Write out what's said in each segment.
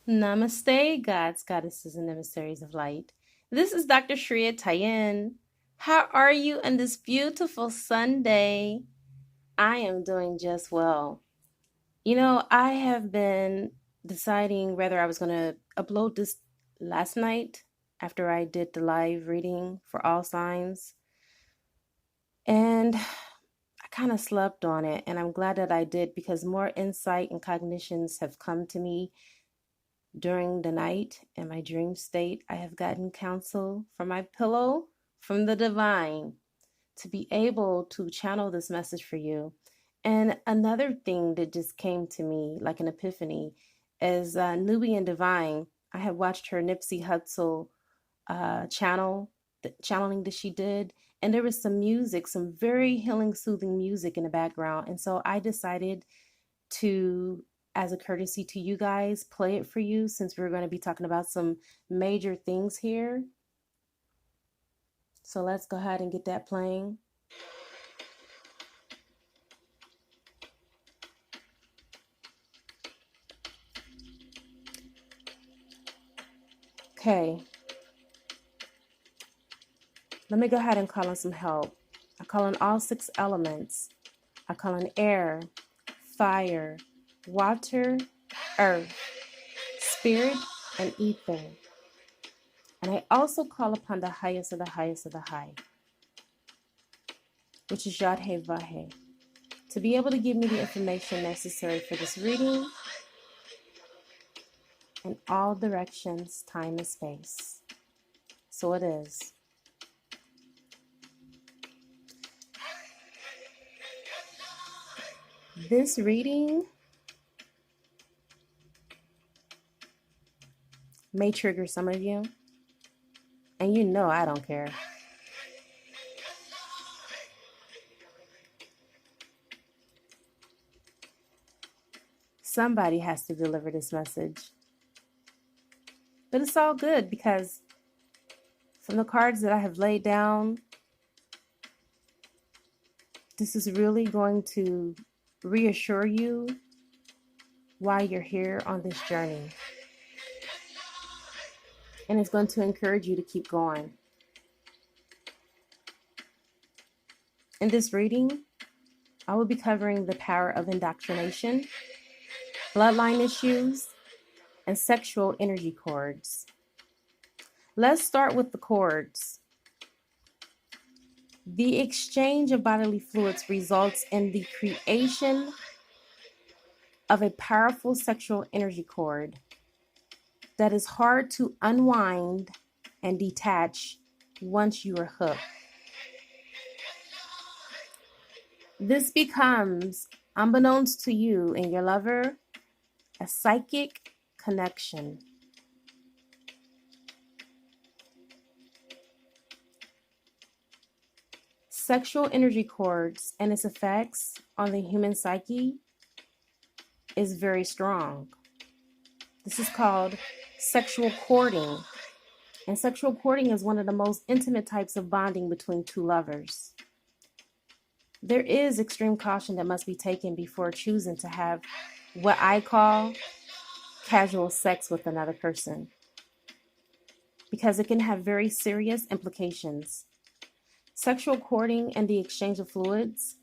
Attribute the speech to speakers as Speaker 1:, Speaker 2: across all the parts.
Speaker 1: Namaste, gods, goddesses, and emissaries of light. This is Dr. Shreya Tayen. How are you on this beautiful Sunday? I am doing just well. I have been deciding whether I was going to upload this last night after I did the live reading for all signs. And I kind of slept on it, and I'm glad that I did because more insight and cognitions have come to me during the night in my dream state. I have gotten counsel from my pillow, from the divine, to be able to channel this message for you. And another thing that just came to me like an epiphany is Nubian Divine. I had watched her Nipsey Hussle channeling that she did, and there was some music, some very healing, soothing music in the background. And so I decided to, as a courtesy to you guys, play it for you since we're going to be talking about some major things here. So let's go ahead and get that playing. Okay. Let me go ahead and call in some help. I call in all 6 elements. I call in air, fire, water, earth, spirit, and ether. And I also call upon the highest of the highest of the high, which is Yad-He Vahe, to be able to give me the information necessary for this reading in all directions, time, and space. So it is. This reading may trigger some of you, and you know I don't care. Somebody has to deliver this message. But it's all good because from the cards that I have laid down, this is really going to reassure you why you're here on this journey. And it's going to encourage you to keep going. In this reading, I will be covering the power of indoctrination, bloodline issues, and sexual energy chords. Let's start with the chords. The exchange of bodily fluids results in the creation of a powerful sexual energy cord that is hard to unwind and detach once you are hooked. This becomes, unbeknownst to you and your lover, a psychic connection. Sexual energy cords and its effects on the human psyche is very strong. This is called sexual courting. And sexual courting is one of the most intimate types of bonding between two lovers. There is extreme caution that must be taken before choosing to have what I call casual sex with another person, because it can have very serious implications. Sexual courting and the exchange of fluids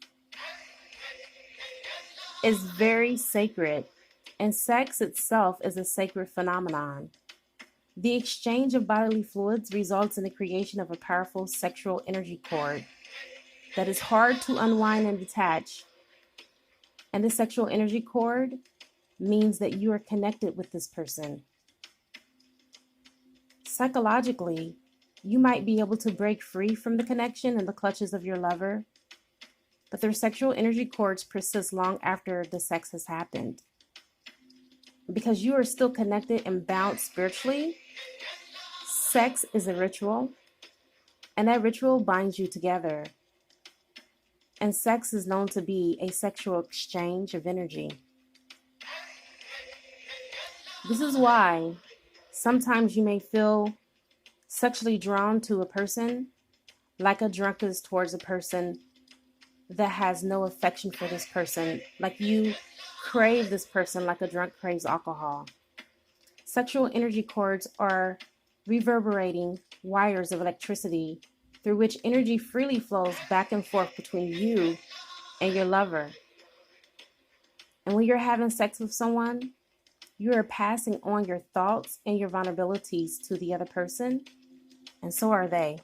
Speaker 1: is very sacred, and sex itself is a sacred phenomenon. The exchange of bodily fluids results in the creation of a powerful sexual energy cord that is hard to unwind and detach. And the sexual energy cord means that you are connected with this person. Psychologically, you might be able to break free from the connection and the clutches of your lover, but their sexual energy cords persist long after the sex has happened. Because you are still connected and bound spiritually, sex is a ritual, and that ritual binds you together. And sex is known to be a sexual exchange of energy. This is why sometimes you may feel sexually drawn to a person like a drunk is towards a person that has no affection for this person, like you crave this person like a drunk craves alcohol. Sexual energy chords are reverberating wires of electricity through which energy freely flows back and forth between you and your lover. And when you're having sex with someone, you are passing on your thoughts and your vulnerabilities to the other person, and so are they.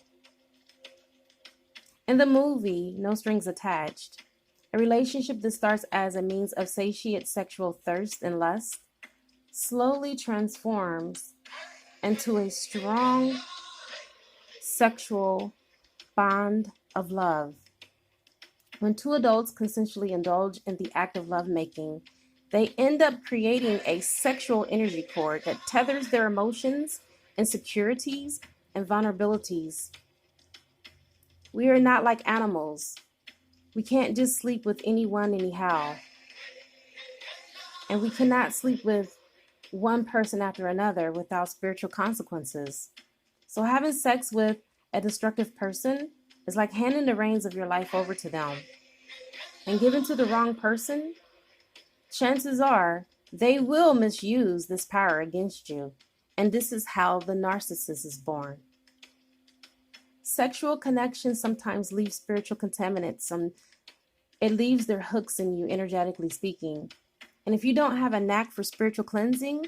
Speaker 1: In the movie, No Strings Attached, a relationship that starts as a means of satiate sexual thirst and lust slowly transforms into a strong sexual bond of love. When two adults consensually indulge in the act of lovemaking, they end up creating a sexual energy cord that tethers their emotions, insecurities, and vulnerabilities. We are not like animals. We can't just sleep with anyone anyhow. And we cannot sleep with one person after another without spiritual consequences. So having sex with a destructive person is like handing the reins of your life over to them. And given to the wrong person, chances are they will misuse this power against you. And this is how the narcissist is born. Sexual connections sometimes leave spiritual contaminants. It leaves their hooks in you, energetically speaking. And if you don't have a knack for spiritual cleansing,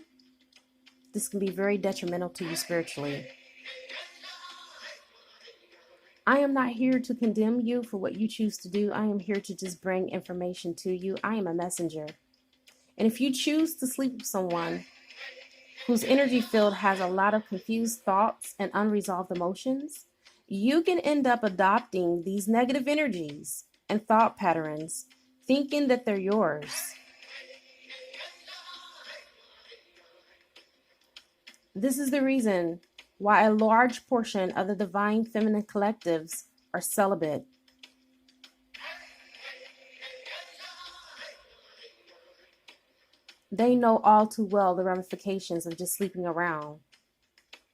Speaker 1: this can be very detrimental to you spiritually. I am not here to condemn you for what you choose to do. I am here to just bring information to you. I am a messenger. And if you choose to sleep with someone whose energy field has a lot of confused thoughts and unresolved emotions, you can end up adopting these negative energies and thought patterns, thinking that they're yours. This is the reason why a large portion of the divine feminine collectives are celibate. They know all too well the ramifications of just sleeping around.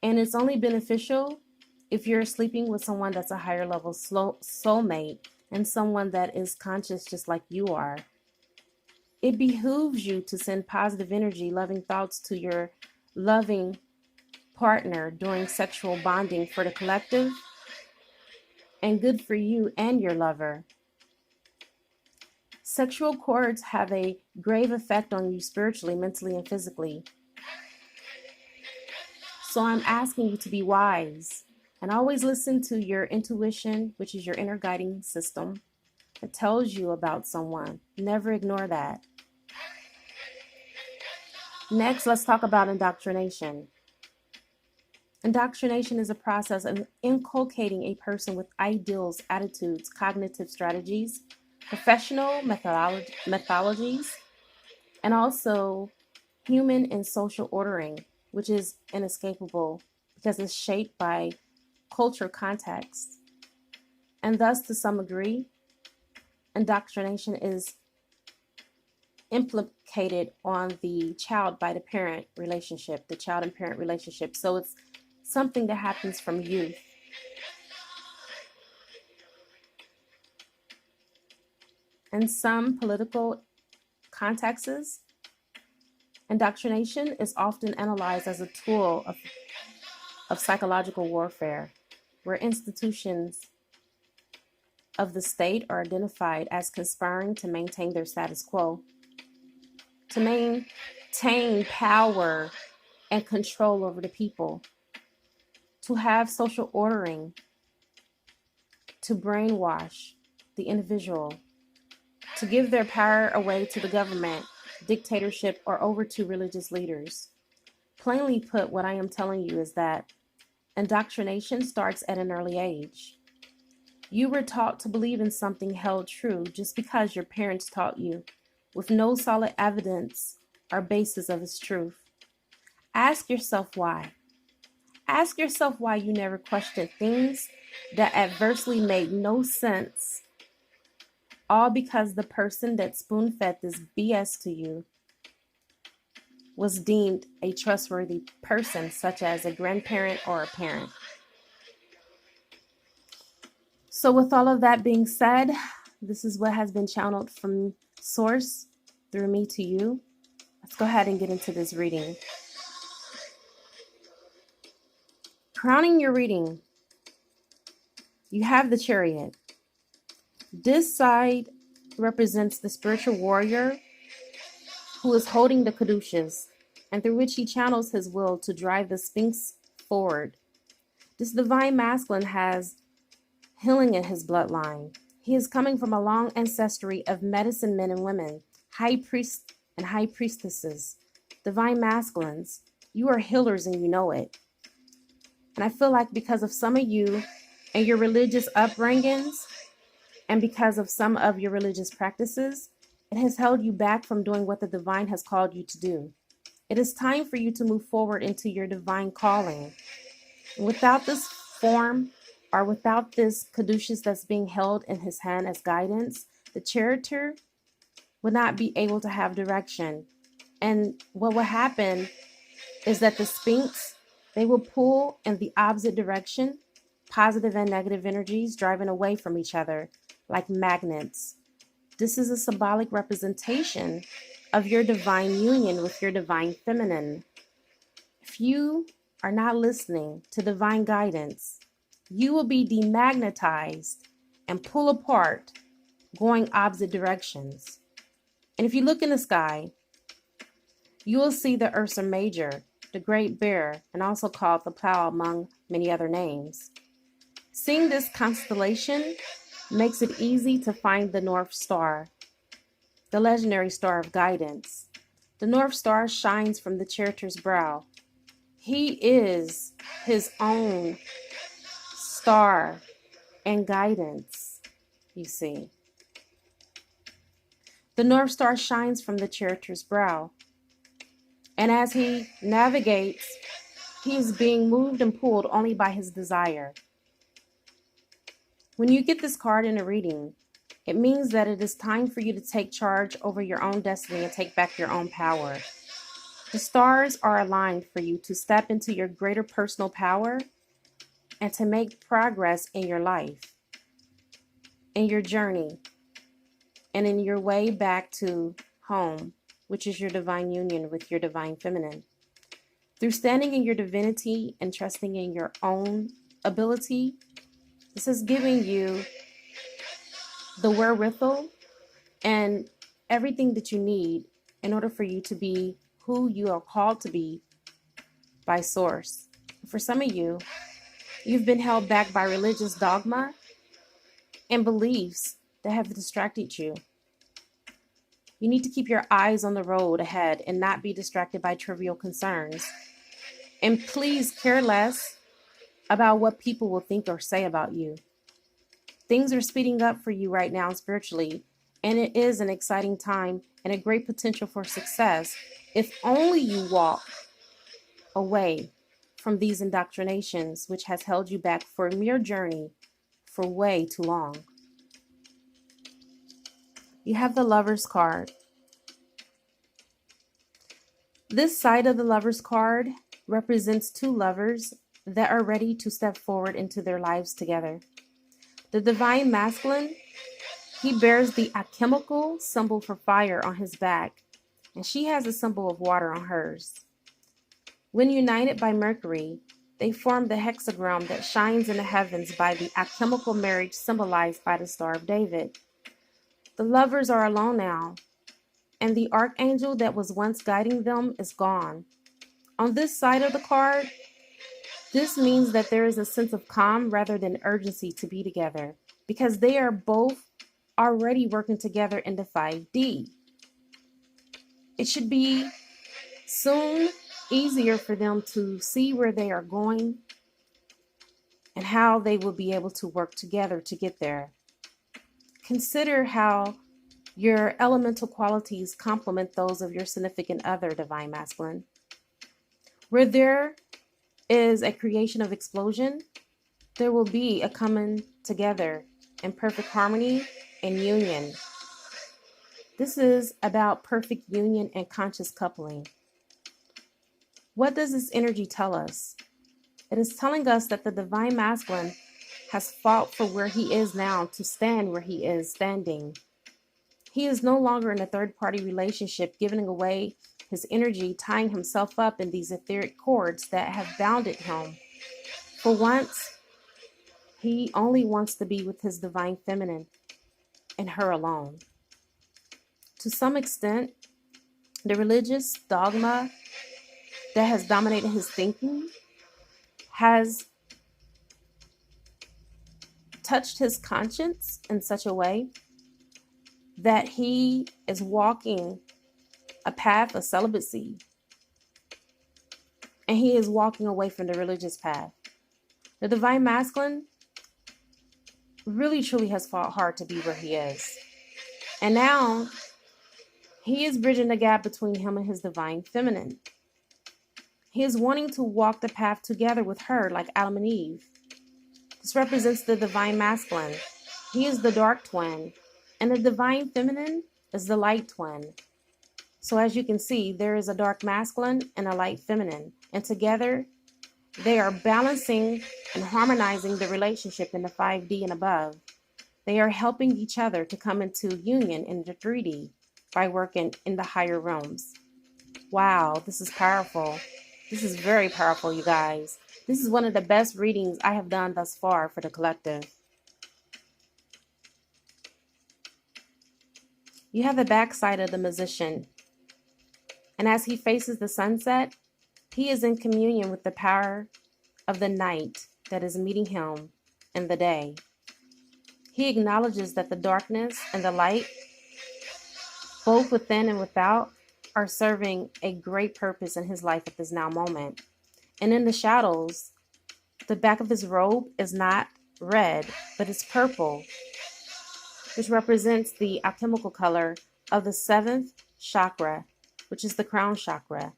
Speaker 1: And it's only beneficial if you're sleeping with someone that's a higher level soulmate and someone that is conscious just like you are. It behooves you to send positive energy, loving thoughts to your loving partner during sexual bonding for the collective, and good for you and your lover. Sexual cords have a grave effect on you spiritually, mentally, and physically. So I'm asking you to be wise and always listen to your intuition, which is your inner guiding system that tells you about someone. Never ignore that. Next, let's talk about indoctrination. Indoctrination is a process of inculcating a person with ideals, attitudes, cognitive strategies, professional methodologies, and also human and social ordering, which is inescapable because it's shaped by culture context. And thus, to some degree, indoctrination is implicated on the child by the parent relationship, the child and parent relationship. So it's something that happens from youth. In some political contexts, indoctrination is often analyzed as a tool of psychological warfare, where institutions of the state are identified as conspiring to maintain their status quo, to maintain power and control over the people, to have social ordering, to brainwash the individual, to give their power away to the government, dictatorship, or over to religious leaders. Plainly put, what I am telling you is that indoctrination starts at an early age. You were taught to believe in something held true just because your parents taught you, with no solid evidence or basis of its truth. Ask yourself why. Ask yourself why you never questioned things that adversely made no sense, all because the person that spoon-fed this BS to you was deemed a trustworthy person, such as a grandparent or a parent. So with all of that being said, this is what has been channeled from Source through me to you. Let's go ahead and get into this reading. Crowning your reading, you have the Chariot. This side represents the spiritual warrior who is holding the caduceus, and through which he channels his will to drive the Sphinx forward. This divine masculine has healing in his bloodline. He is coming from a long ancestry of medicine men and women, high priests and high priestesses, divine masculines. You are healers and you know it. And I feel like because of some of you and your religious upbringings, and because of some of your religious practices, it has held you back from doing what the divine has called you to do. It is time for you to move forward into your divine calling. Without this form, or without this caduceus that's being held in his hand as guidance, the charioteer would not be able to have direction. And what will happen is that the Sphinx, they will pull in the opposite direction, positive and negative energies driving away from each other like magnets. This is a symbolic representation of your divine union with your divine feminine. If you are not listening to divine guidance, you will be demagnetized and pull apart, going opposite directions. And if you look in the sky, you will see the Ursa Major, the Great Bear, and also called the Plow among many other names. Seeing this constellation makes it easy to find the North Star, the legendary star of guidance. The North Star shines from the charioteer's brow. He is his own star and guidance, you see. The North Star shines from the charioteer's brow. And as he navigates, he is being moved and pulled only by his desire. When you get this card in a reading, it means that it is time for you to take charge over your own destiny and take back your own power. The stars are aligned for you to step into your greater personal power and to make progress in your life, in your journey, and in your way back to home, which is your divine union with your divine feminine. Through standing in your divinity and trusting in your own ability, this is giving you the wherewithal and everything that you need in order for you to be who you are called to be by Source. For some of you, you've been held back by religious dogma and beliefs that have distracted you. You need to keep your eyes on the road ahead and not be distracted by trivial concerns. And please care less about what people will think or say about you. Things are speeding up for you right now spiritually, and it is an exciting time and a great potential for success if only you walk away from these indoctrinations, which has held you back from your journey for way too long. You have the Lover's card. This side of the Lover's card represents two lovers that are ready to step forward into their lives together. The divine masculine, he bears the alchemical symbol for fire on his back, and she has a symbol of water on hers. When united by Mercury, they form the hexagram that shines in the heavens by the alchemical marriage symbolized by the Star of David. The lovers are alone now, and the archangel that was once guiding them is gone. On this side of the card, this means that there is a sense of calm rather than urgency to be together, because they are both already working together in the 5D. It should be soon easier for them to see where they are going and how they will be able to work together to get there. Consider how your elemental qualities complement those of your significant other, divine masculine. Where there is a creation of explosion, there will be a coming together in perfect harmony and union. This is about perfect union and conscious coupling. What does this energy tell us? It is telling us that the divine masculine has fought for where he is now to stand where he is standing. He is no longer in a third-party relationship, giving away his energy, tying himself up in these etheric cords that have bounded him For once, he only wants to be with his divine feminine and her alone. To some extent, the religious dogma that has dominated his thinking has touched his conscience in such a way that he is walking a path of celibacy, and he is walking away from the religious path. The divine masculine really truly has fought hard to be where he is. And now he is bridging the gap between him and his divine feminine. He is wanting to walk the path together with her like Adam and Eve. This represents the divine masculine. He is the dark twin, and the divine feminine is the light twin. So as you can see, there is a dark masculine and a light feminine, and together they are balancing and harmonizing the relationship in the 5D and above. They are helping each other to come into union in the 3D by working in the higher realms. Wow, this is powerful. This is very powerful, you guys. This is one of the best readings I have done thus far for the collective. You have the backside of the musician. And as he faces the sunset, he is in communion with the power of the night that is meeting him in the day. He acknowledges that the darkness and the light, both within and without, are serving a great purpose in his life at this now moment. And in the shadows, the back of his robe is not red, but it's purple, which represents the alchemical color of the 7th chakra, which is the crown chakra,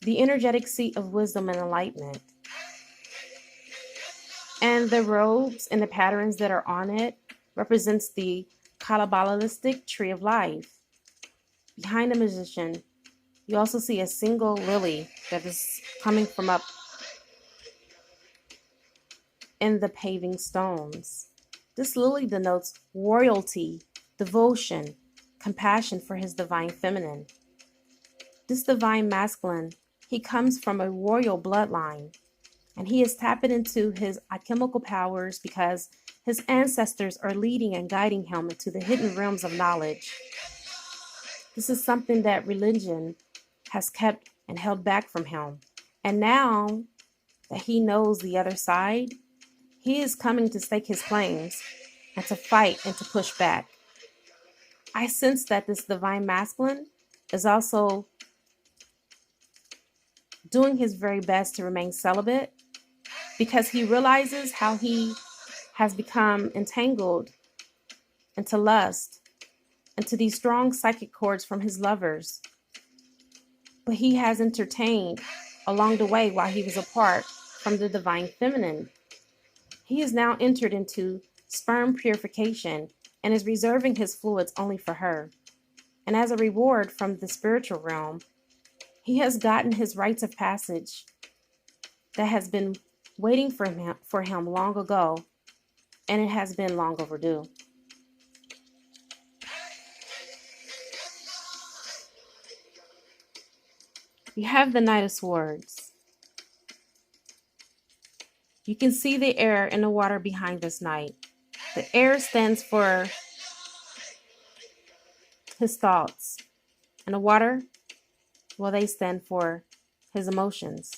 Speaker 1: the energetic seat of wisdom and enlightenment. And the robes and the patterns that are on it represents the Kabbalistic tree of life. Behind the musician, you also see a single lily that is coming from up in the paving stones. This lily denotes royalty, devotion, compassion for his divine feminine. This divine masculine, he comes from a royal bloodline, and he is tapping into his alchemical powers because his ancestors are leading and guiding him into the hidden realms of knowledge. This is something that religion has kept and held back from him. And now that he knows the other side, he is coming to stake his claims and to fight and to push back. I sense that this divine masculine is also doing his very best to remain celibate because he realizes how he has become entangled into lust, into these strong psychic cords from his lovers. But he has entertained along the way while he was apart from the divine feminine. He has now entered into sperm purification and is reserving his fluids only for her. And as a reward from the spiritual realm, he has gotten his rites of passage that has been waiting for him long ago, and it has been long overdue. You have the Knight of Swords. You can see the air and the water behind this knight. The air stands for his thoughts, and the water, well, they stand for his emotions.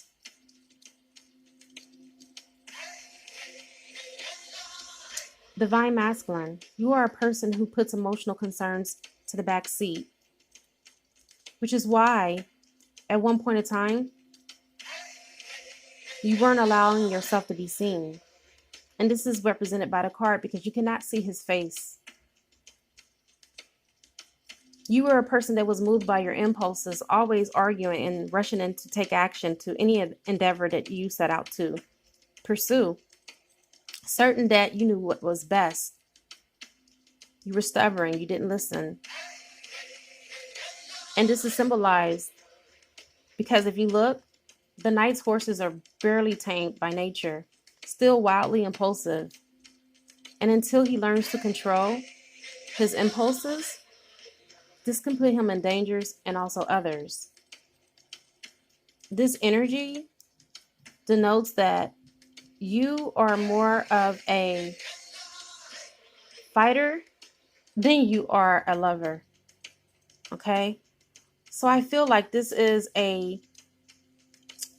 Speaker 1: Divine masculine, you are a person who puts emotional concerns to the back seat, which is why at one point in time, you weren't allowing yourself to be seen. And this is represented by the card because you cannot see his face. You were a person that was moved by your impulses, always arguing and rushing in to take action to any endeavor that you set out to pursue. Certain that you knew what was best. You were stubborn, you didn't listen. And this is symbolized because if you look, the knight's horses are barely tamed by nature, still wildly impulsive. And until he learns to control his impulses, this can put him in dangers and also others. This energy denotes that you are more of a fighter than you are a lover. Okay? So I feel like this is a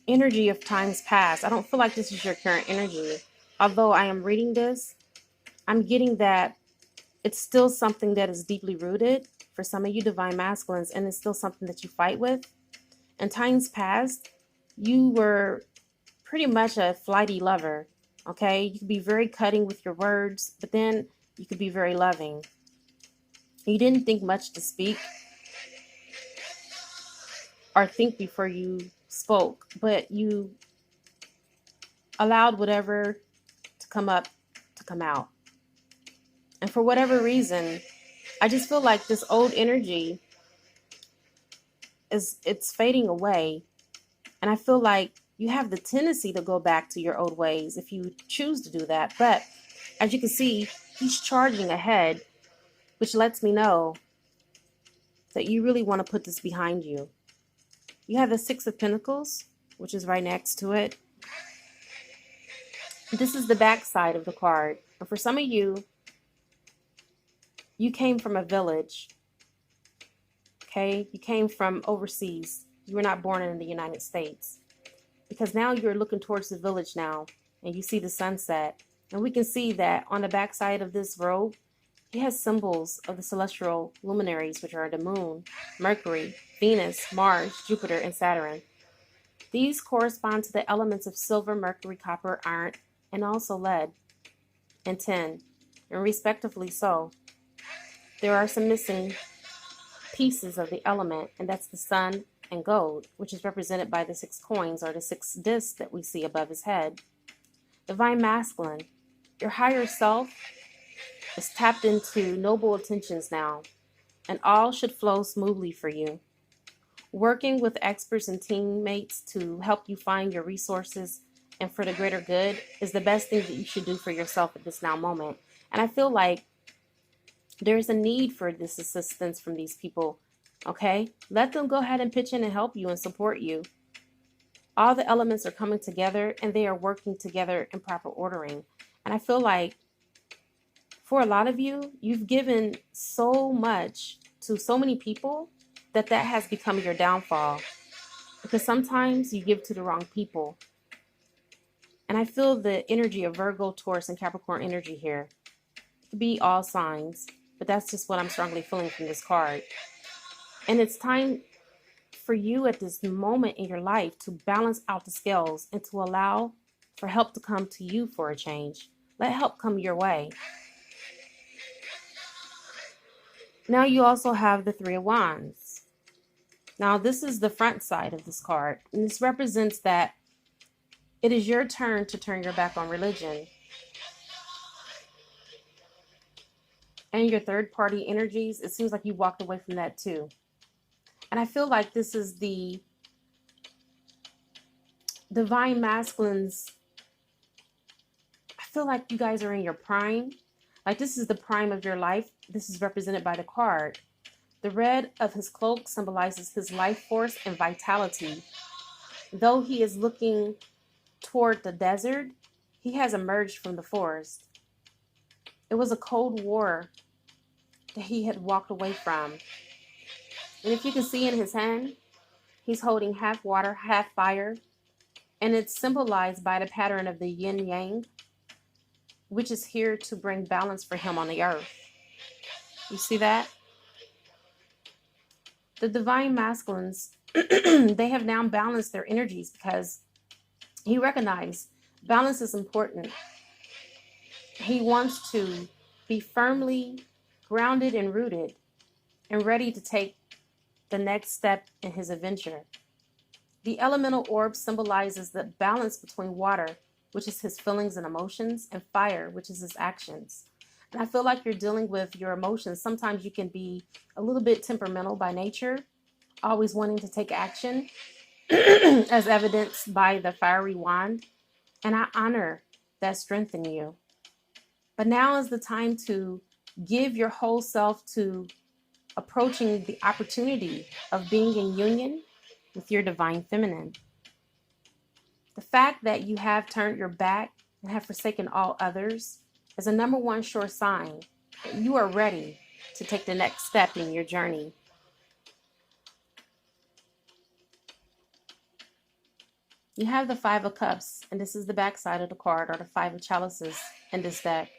Speaker 1: energy of times past. I don't feel like this is your current energy. Although I am reading this, I'm getting that it's still something that is deeply rooted for some of you divine masculines, and it's still something that you fight with. In times past, you were pretty much a flighty lover. Okay? You could be very cutting with your words, but then you could be very loving. You didn't think much to speak or think before you spoke, but you allowed whatever to come up to come out. And for whatever reason, I just feel like this old energy it's fading away. And I feel like you have the tendency to go back to your old ways if you choose to do that. But as you can see, he's charging ahead, which lets me know that you really want to put this behind you. You have the Six of Pentacles, which is right next to it. This is the back side of the card. And for some of you, you came from a village. Okay? You came from overseas. You were not born in the United States. Because now you're looking towards the village now, and you see the sunset. And we can see that on the back side of this robe, it has symbols of the celestial luminaries, which are the moon, Mercury, Venus, Mars, Jupiter, and Saturn. These correspond to the elements of silver, mercury, copper, iron, and also lead and tin, and respectively so. There are some missing pieces of the element, and that's the sun and gold, which is represented by the 6 coins or the 6 discs that we see above his head. Divine masculine, your higher self is tapped into noble intentions now, and all should flow smoothly for you. Working with experts and teammates to help you find your resources and for the greater good is the best thing that you should do for yourself at this now moment. And I feel like there's a need for this assistance from these people. Okay? Let them go ahead and pitch in and help you and support you. All the elements are coming together and they are working together in proper ordering. And I feel like for a lot of you, you've given so much to so many people that has become your downfall. Because sometimes you give to the wrong people. And I feel the energy of Virgo, Taurus, and Capricorn energy here. It could be all signs, but that's just what I'm strongly feeling from this card. And it's time for you at this moment in your life to balance out the scales and to allow for help to come to you for a change. Let help come your way. Now you also have the Three of Wands. Now this is the front side of this card, and this represents that it is your turn to turn your back on religion. And your third party energies, it seems like you walked away from that too. And I feel like this is the divine masculines. I feel like you guys are in your prime. Like this is the prime of your life. This is represented by the card. The red of his cloak symbolizes his life force and vitality. Though he is looking toward the desert, he has emerged from the forest. It was a cold war that he had walked away from. And if you can see in his hand, he's holding half water, half fire. And it's symbolized by the pattern of the yin yang, which is here to bring balance for him on the earth. You see that? The divine masculines, they have now balanced their energies because he recognized balance is important. He wants to be firmly grounded and rooted and ready to take the next step in his adventure. The elemental orb symbolizes the balance between water, which is his feelings and emotions, and fire, which is his actions. And I feel like you're dealing with your emotions. Sometimes you can be a little bit temperamental by nature, always wanting to take action, as evidenced by the fiery wand. And I honor that strength in you. But now is the time to give your whole self to approaching the opportunity of being in union with your divine feminine. The fact that you have turned your back and have forsaken all others is a number one sure sign that you are ready to take the next step in your journey. You have the Five of Cups, and this is the backside of the card, or the Five of Chalices in this deck.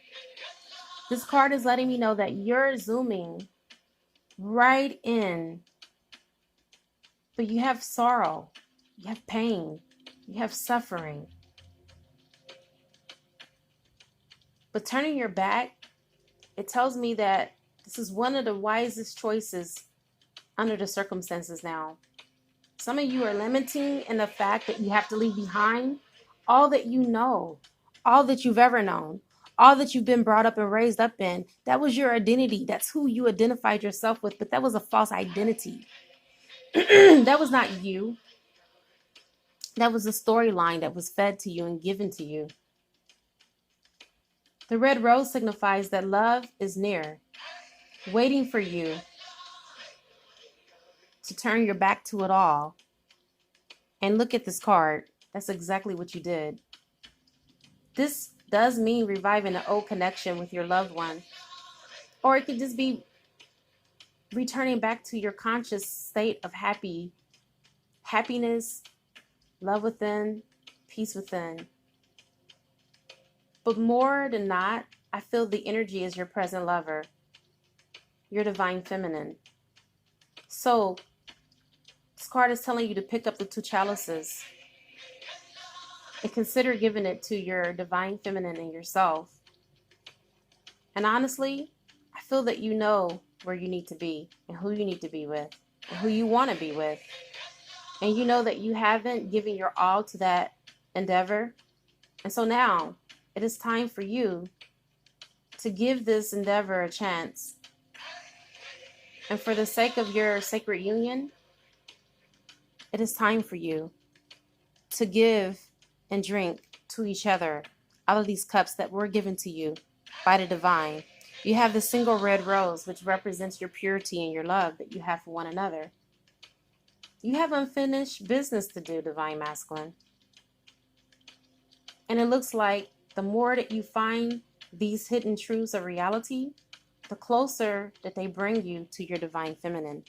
Speaker 1: This card is letting me know that you're zooming right in, but you have sorrow, you have pain, you have suffering. But turning your back, it tells me that this is one of the wisest choices under the circumstances now. Some of you are lamenting in the fact that you have to leave behind all that you know, all that you've ever known, all that you've been brought up and raised up in. That was your identity. That's who you identified yourself with, but that was a false identity. That was not you. That was a storyline that was fed to you and given to you. The red rose signifies that love is near, waiting for you to turn your back to it all. And look at this card. That's exactly what you did. This does mean reviving an old connection with your loved one. Or it could just be returning back to your conscious state of happiness, love within, peace within. But more than not, I feel the energy is your present lover, your divine feminine. So this card is telling you to pick up the two chalices and consider giving it to your divine feminine and yourself. And honestly, I feel that you know where you need to be and who you need to be with and who you want to be with. And you know that you haven't given your all to that endeavor. And so now it is time for you to give this endeavor a chance. And for the sake of your sacred union, it is time for you to give and drink to each other out of these cups that were given to you by the divine. You have the single red rose, which represents your purity and your love that you have for one another. You have unfinished business to do, divine masculine. And it looks like the more that you find these hidden truths of reality, the closer that they bring you to your divine feminine.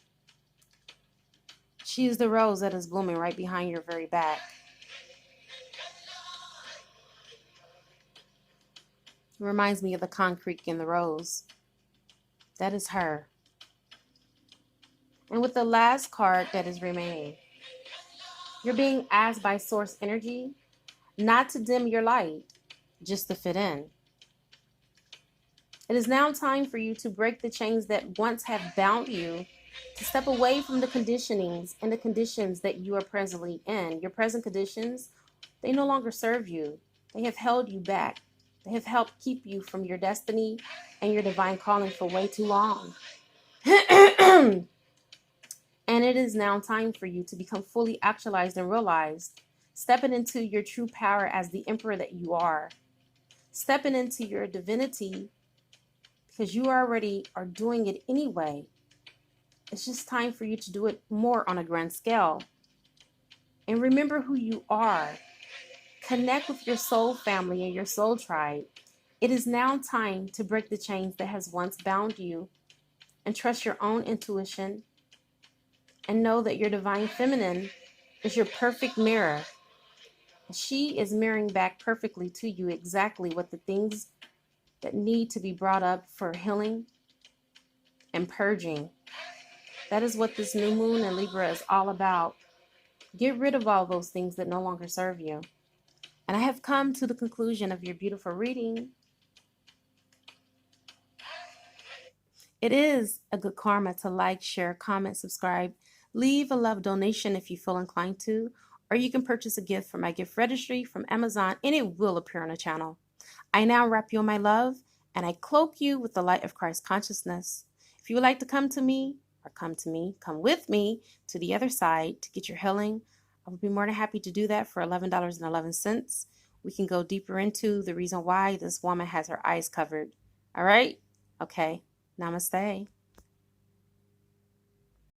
Speaker 1: She is the rose that is blooming right behind your very back. It reminds me of the concrete in the rose. That is her. And with the last card that is remaining, you're being asked by source energy not to dim your light, just to fit in. It is now time for you to break the chains that once have bound you, to step away from the conditionings and the conditions that you are presently in. Your present conditions, they no longer serve you. They have held you back. They have helped keep you from your destiny and your divine calling for way too long. And it is now time for you to become fully actualized and realized, stepping into your true power as the emperor that you are, stepping into your divinity, because you already are doing it anyway. It's just time for you to do it more on a grand scale. And remember who you are. Connect with your soul family and your soul tribe. It is now time to break the chains that has once bound you and trust your own intuition and know that your divine feminine is your perfect mirror. She is mirroring back perfectly to you exactly what the things that need to be brought up for healing and purging. That is what this new moon in Libra is all about. Get rid of all those things that no longer serve you. And I have come to the conclusion of your beautiful reading. It is a good karma to like, share, comment, subscribe, leave a love donation if you feel inclined to, or you can purchase a gift from my gift registry from Amazon and it will appear on the channel. I now wrap you in my love and I cloak you with the light of Christ consciousness. If you would like to come with me to the other side to get your healing, I would be more than happy to do that for $11.11. We can go deeper into the reason why this woman has her eyes covered. All right? Okay. Namaste.